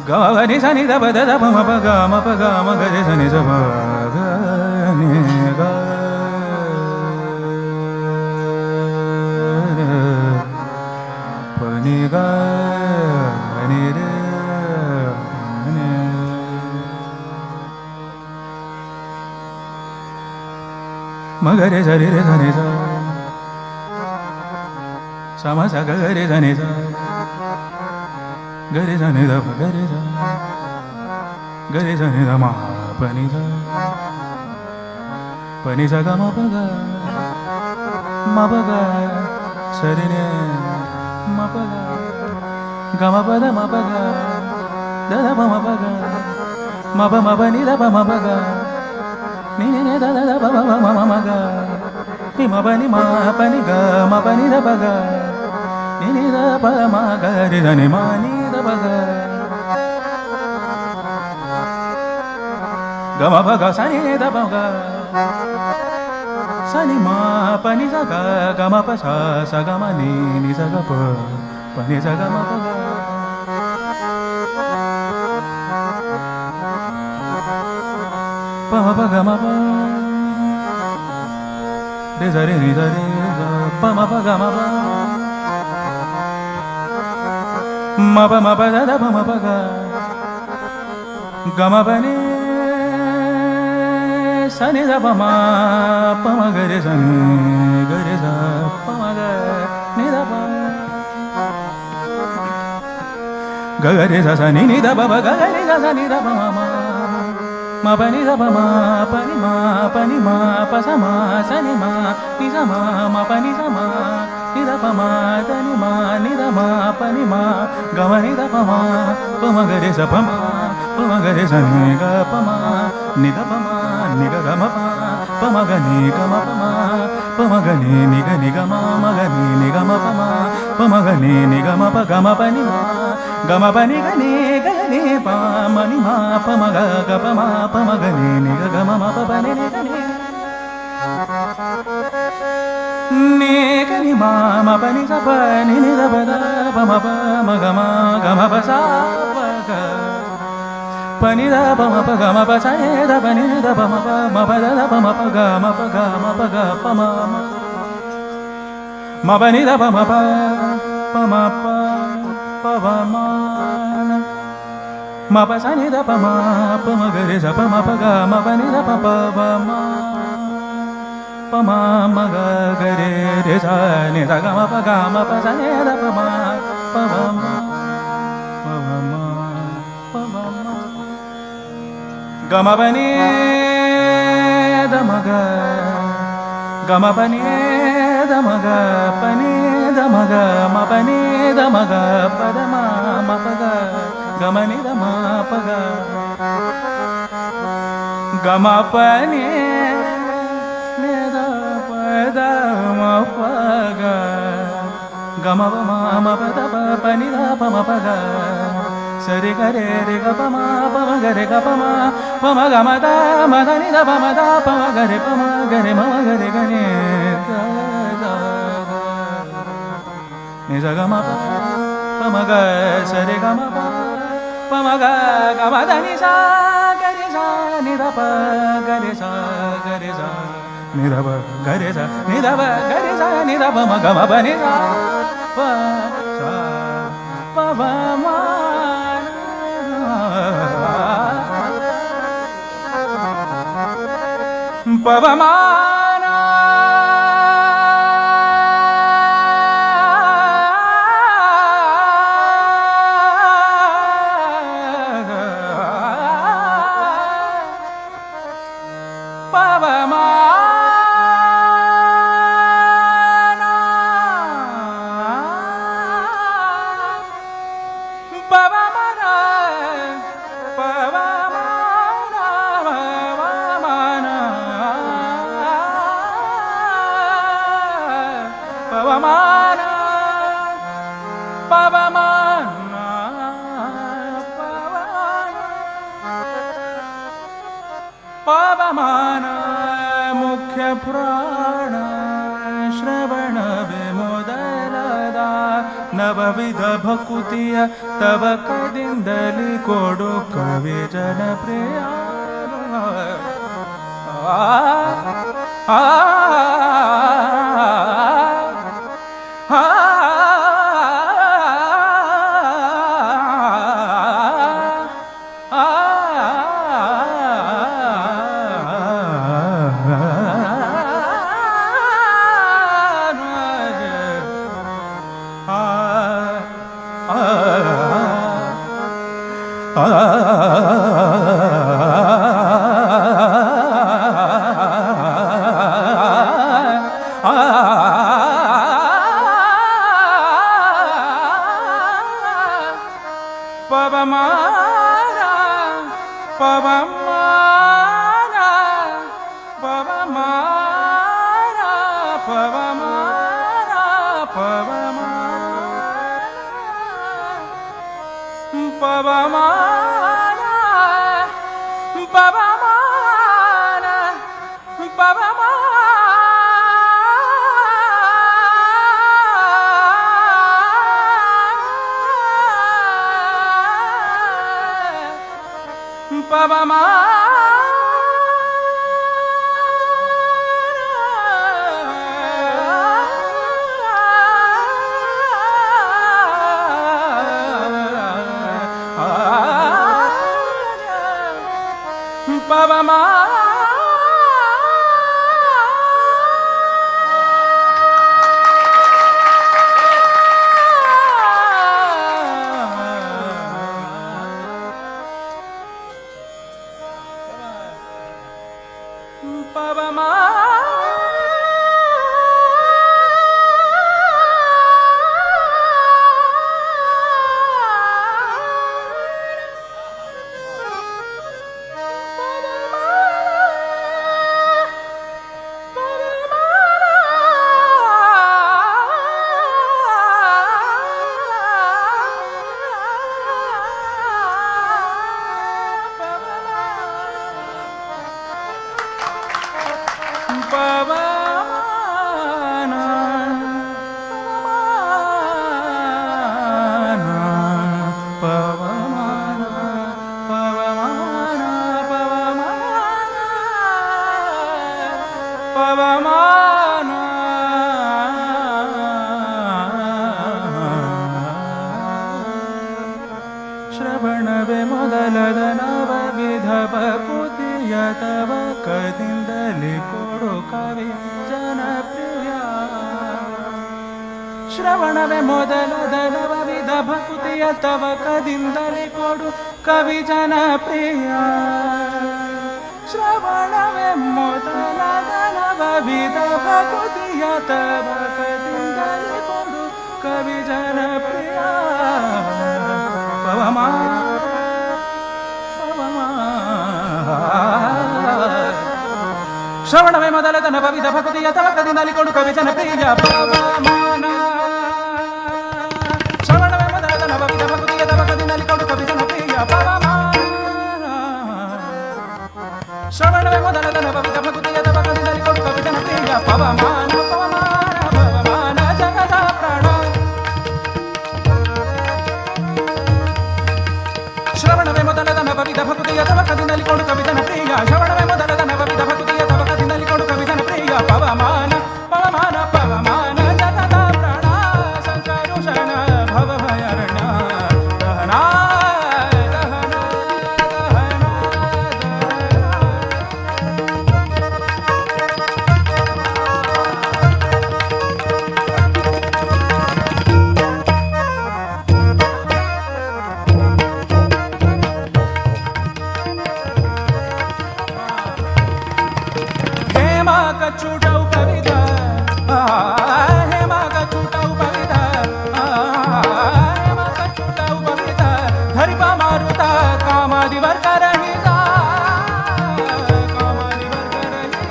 ग ग नि सा नि ध प ध ध प म प ग म प ग म ग रे सा नि सा प ग नि ग प नि ग नि रे नि म ग रे सा रे सा नि सा सा म सा ग रे सा नि सा ग रे सा नि ध प ग रे सा ग रे सा नि ध म प नि सा प नि सा ग म प ग म प ग सा रे ने म प ग ग म प ध म प ग ध ध प म प ग म प म प नि ध प म प ग नि नि नि ध ध ध प प म म म ग नि म प नि म प नि ग म प नि ध प ग ni ni da pa ma ga re da ni ma ni da pa ga ga ma pa ga sa ni da pa ga sa ni ma pa ni sa ga ga ma pa sa ga ma ni sa ga pa ni sa ga ma pa ga pa ma pa ga ma pa re sa re ni sa re pa ma pa ga ma pa ma pa da da pa ma pa ga ga ma pa ni sa ni da pa ma ga re sa ni ga re sa pa ma ga ni da pa ga ga re sa ni da pa ga ga re sa ni da pa ma pa ni da pa ma pa ni ma pa sa ni ma ni sa ma pa ni sa ma ni da pa ma da ni da ma pa ni ma ga ma ni da pa ma ga re sa pa ma ga re sa ni ga pa ma ni da pa ma ni ga ga ma pa ma ga ni ga ma pa ma ga ni ga ma ga ni ga ma pa ma ga ni ga ma pa ga ma pa ni ma ga ma pa ni ga ni pa ma ni ma pa ma ga pa ma ga ni ga ga ma pa ni ga ni ni ga ni ma pa ni sa pa ni da pa da pa ma ga ma pa sa pa ga pa ni da pa ma pa sa ni da pa ni da pa ma pa da pa ma pa ga ma pa ma pa ni da pa ma ma pa sa ni da pa ma ga re sa pa ma pa ga ma pa ni da pa ma ga ga re sa ni da ga ma pa sa ni da pa ma ga ma pa ni da ma ga ga ma pa ni da ma ga pa ni da ma ga ma pa ni da ma ga pa da ma pa ga ga ma ni da ma pa ga ga ma pa ni da pa da ma pa ga ga ma pa da pa ni da pa ma pa ga sa re ga pa ma ga re ga pa ma ga ma da ni da pa ma ga re pa ma ga re ga ni ni sa ga ma pa ma ga sa re ga ma pa ma ga ma da ni sa ga re sa ni da pa ga re sa ni da pa ga re sa ni da pa ga re sa ni da pa ma ga ma pa ni sa pa ma pa pa ma पवमान मुख्य प्राण श्रवण विमुदलदा न ನವವಿಧ ಭಕುತಿಯ ತವ ಕದಿಂದಲಿ ಕೊಡು ಕವಿ ಜನಪ್ರಿಯ. Pavamana, Pavamana, Pavamana, Pavamana, Pavamana, Pavamana, Pavamana, Pavamana. ಶ್ರವಣವೇ ಮೊದಲದ ನವವಿಧ ಭಕುತಿಯ ತವ ಕದಿಂದಲಿ ಕೊಡು ಕವಿ ಜನಪ್ರಿಯ. ಶ್ರವಣವೇ ಮೊದಲದ ನವವಿಧ ಭಕುತಿಯ ತವ ಕದಿಂದಲಿ ಕೊಡು ಕವಿ ಜನಪ್ರಿಯ. ಶ್ರವಣವೇ ಮೊದಲದ ನವವಿಧ ಭಕುತಿಯ ತವ ಕದಿಂದಲಿ ಕೊಡು ಕವಿ ಜನಪ್ರಿಯ. ಶ್ರವಣವೇ ಮೊದಲದ ನವವಿಧ ಭಕುತಿಯ ತವ ಕದಿಂದಲಿ ಕೊಡು ಕವಿ ಜನಪ್ರಿಯ. ಪವಮಾನ ಶ್ರವಣವೇ ಮೊದಲದ ನವವಿಧ ಭಕುತಿಯ ತವ ಕದಿಂದಲಿ ಕೊಡು ಕವಿ ಜನಪ್ರಿಯ. ಪವಮಾನ ಶ್ರವಣವೇ ಮೊದಲದ ನವವಿಧ ಭಕುತಿಯ ತವ ಕದಿಂದಲಿ ಕೊಡು ಕವಿ ಜನಪ್ರಿಯ. ಪವಮಾನ ಪವಮಾನ ಪವಮಾನ ಜಗದ ಪ್ರಾಣ. ಶ್ರವಣವೇ ಮೊದಲದ ನವವಿಧ ಭಕುತಿಯ ತವ ಕದಿಂದಲಿ ಕೊಡು ಕವಿ ಜನಪ್ರಿಯ. ಶ್ರವಣವೇ ಮೊದಲದ ನವವಿಧ ಭಕುತಿಯ ತವ ಕದಿಂದಲಿ ಕೊಡು ಕವಿ ಜನಪ್ರಿಯ. ಪವಮಾನ ಪವಮಾನ ಪವಮಾನ ಜಗದ ಪ್ರಾಣ. ಸಂಕರುಷಣ ಭವಭಯರಣ ದಹನ ದಹನ ದಹನ ಕಚ್ಚುಟವು ಕವಿದ ಹೇಮ ಕಚ್ಚುಟವು ಕವಿದ ಹೇಮ ಕಚ್ಚುಟವು ಕವಿದ ಧರಿಪ ಮಾರುತ ಕಾಮಾದಿ ವರ್ಗರಹಿತ ಕಾಮಾದಿ ವರ್ಗರಹಿತ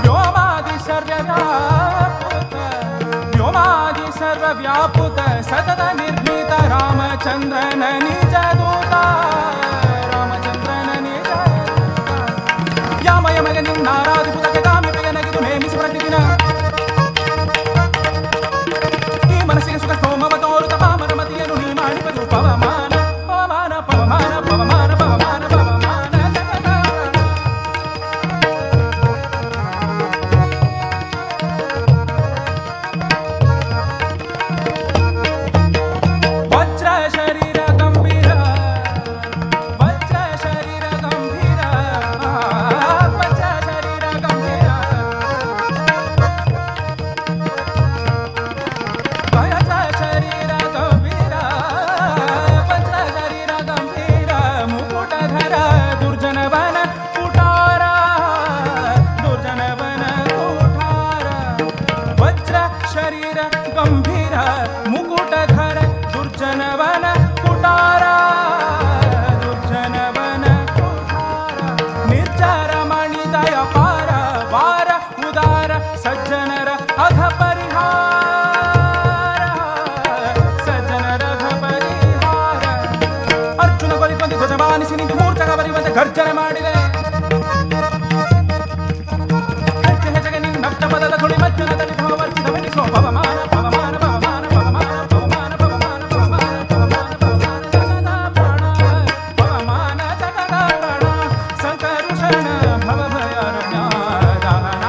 ವ್ಯೋಮಾದಿ ಸರ್ವವ್ಯಾಪುತ ವ್ಯೋಮಾದಿ ಸರ್ವವ್ಯಾಪುತ ಸತತ ನಿರ್ಭೀತ ರಾಮಚಂದ್ರನ ನಿಜ ದೂತ. ರಾಮಚಂದ್ರನ ನಿಜ ಯಾಮಯ ಮಗ ನಿನ್ನಾರಾಧಿಪುತಕ್ಕೆ ಕಾಮಿ ಪ್ರಿಯನಗಿದು ನೇಮಿಸಿ ಪ್ರತಿದಿನ ಈ ಮನಸ್ಸಿಗೆ ಸುಖ ಗರ್ಜನೆ ಮಾಡಿದೆ ಹೆಜ್ಜೆ ಹೆಜ್ಜೆಗೆ ನಿನ್ನ ನಪ್ತ ಪದದ ತುಳಿ ಮಜ್ಜನದಲ್ಲಿ ಭಾವರ್ಚಿತ ವೆನಿಸೋ ಪವಮಾನ ಪವಮಾನ ಪವಮಾನ ಪವಮಾನ ಪವಮಾನ ಪವಮಾನ ಪವಮಾನ ಪವಮಾನ ಪವಮಾನ ಜಗದ ಪ್ರಾಣ ಪವಮಾನ ಜಗದ ಪ್ರಾಣ ಸಂಕರು ಶರಣ ಭವ ಭಯಾರಣ್ಯ ದಹನ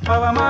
పవ మ